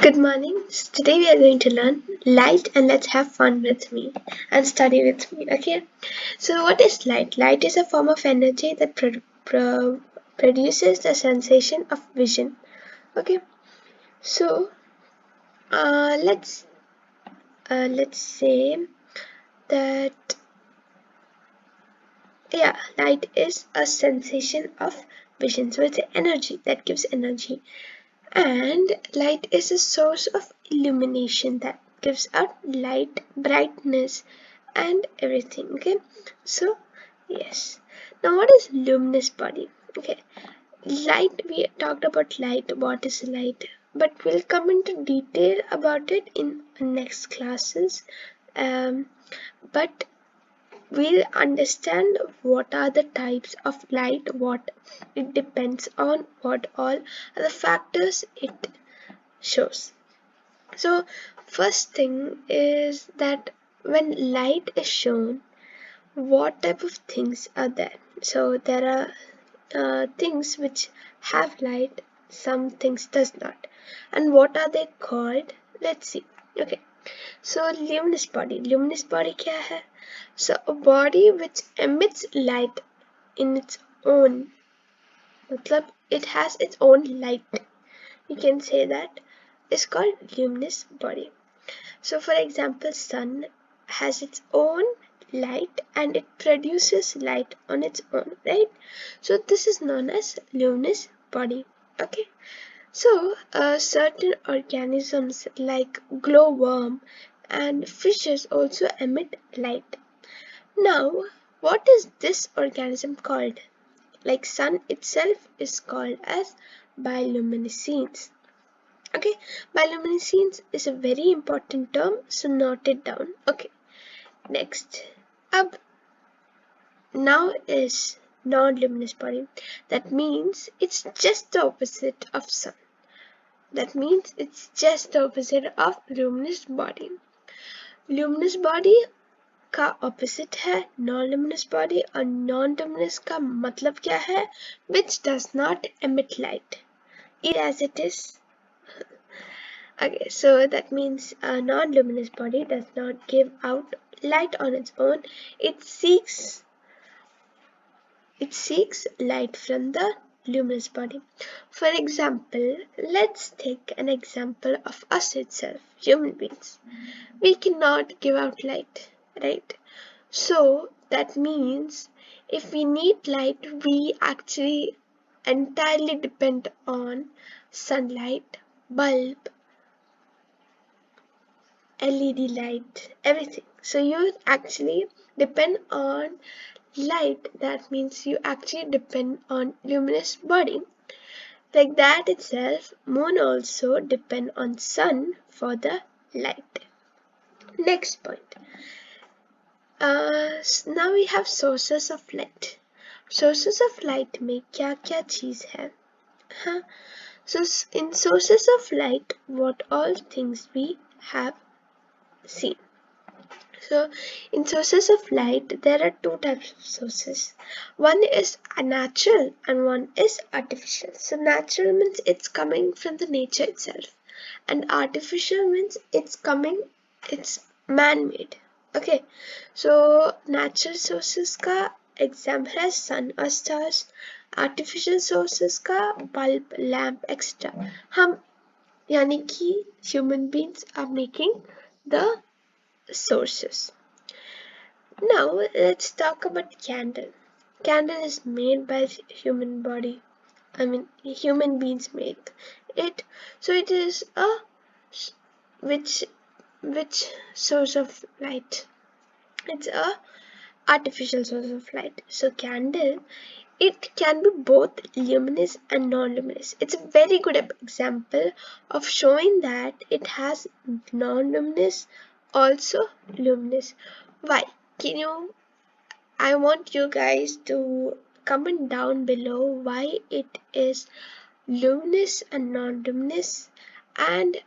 Good morning. Today we are going to learn light and let's have fun with me and study with me. Okay. So what is light? Light is a form of energy that produces the sensation of vision. Okay. So let's say that light is a sensation of vision. So it's energy that gives energy. And light is a source of illumination that gives out light, brightness, and everything. Okay, so yes. Now, what is luminous body? Okay, light. We talked about light. What is light? But we'll come into detail about it in next classes. Um, but we'll understand what are the types of light, what it depends on, what all are the factors it shows. So first thing is that when light is shown, what type of things are there? So there are things which have light, some things does not. And what are they called? Let's see. Okay. So luminous body. Luminous body क्या है? So a body which emits light in its own, मतलब it has its own light. You can say that is called luminous body. So for example, sun has its own light and it produces light on its own, right? So this is known as luminous body. Okay. So certain organisms like glowworm and fishes also emit light. Now, what is this organism called? Like sun itself is called as bioluminescence. Okay, bioluminescence is a very important term, so note it down. Okay, next up now is non-luminous body. That means it's just the opposite of sun. That means it's just the opposite of luminous body. Luminous body का opposite है non-luminous body और non-luminous का मतलब क्या है? Which does not emit light. As it is. Okay, so that means a non-luminous body does not give out light on its own. It seeks light from the luminous body. For example, let's take an example of us itself, human beings. We cannot give out light, right? So that means if we need light, we actually entirely depend on sunlight, bulb, LED light, everything. So you actually depend on light. That means you actually depend on luminous body. Like that itself, moon also depend on sun for the light. Next point. Now we have sources of light. Sources of light में क्या चीज है? Huh? So in sources of light, what all things we have seen. So in sources of light, there are two types of sources. One is natural and one is artificial. So natural means it's coming from the nature itself, and artificial means it's man-made. Okay, so natural sources का example है sun और stars. Artificial sources का bulb, lamp, etc. हम यानी कि human beings are making the sources. Now let's talk about candle. Candle is made by human body. Human beings make it. So it is a which source of light? It's a artificial source of light. So candle, it can be both luminous and non-luminous. It's a very good example of showing that it has non-luminous, also luminous. Why? I want you guys to comment down below why it is luminous and non-luminous, and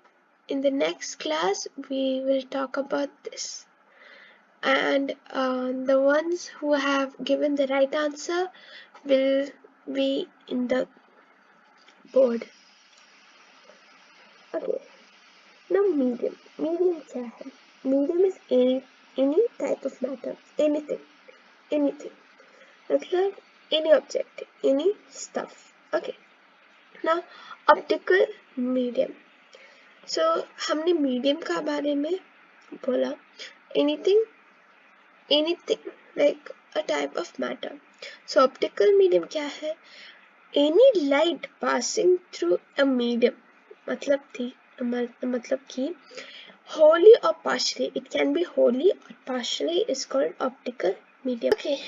in the next class we will talk about this. And the ones who have given the right answer will be in the board. Okay. Medium, medium क्या है? Medium is any type of matter, anything, मतलब any object, any stuff. Okay, now optical medium. So हमने medium का बारे में बोला, anything like a type of matter. So optical medium क्या है? Any light passing through a medium, मतलब कि wholly or partially, it can be wholly or partially, is called optical medium. Okay,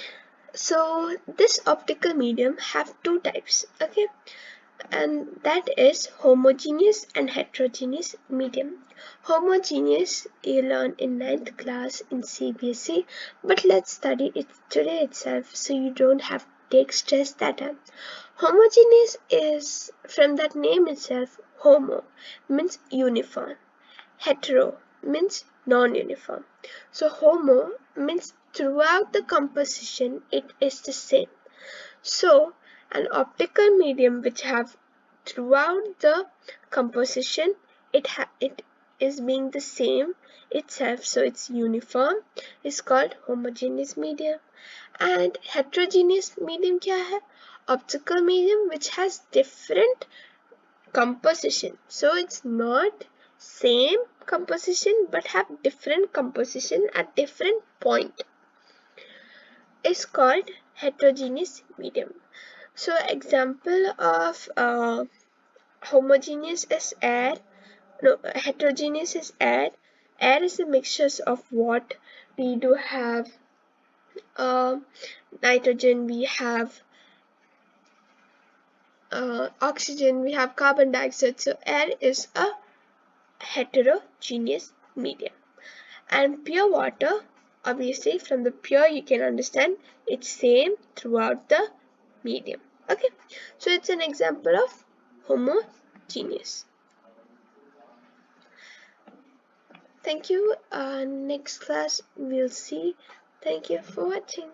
so this optical medium have two types, okay, and that is homogeneous and heterogeneous medium. Homogeneous you learn in 9th class in CBSE, but let's study it today itself so you don't have to take stress that time. Homogeneous is, from that name itself, homo means uniform, hetero means non-uniform. So homo means throughout the composition it is the same. So an optical medium which have throughout the composition it is being the same itself, so it's uniform, is called homogeneous medium. And heterogeneous medium क्या है? Optical medium which has different composition, so it's not same composition but have different composition at different point, is called heterogeneous medium. So example of homogeneous is air, no, heterogeneous is air. Air is a mixture of what? We do have nitrogen, we have oxygen, we have carbon dioxide. So air is a heterogeneous medium. And pure water, obviously from the pure you can understand it's same throughout the medium. Okay, so it's an example of homogeneous. Thank you. Next class we'll see. Thank you for watching.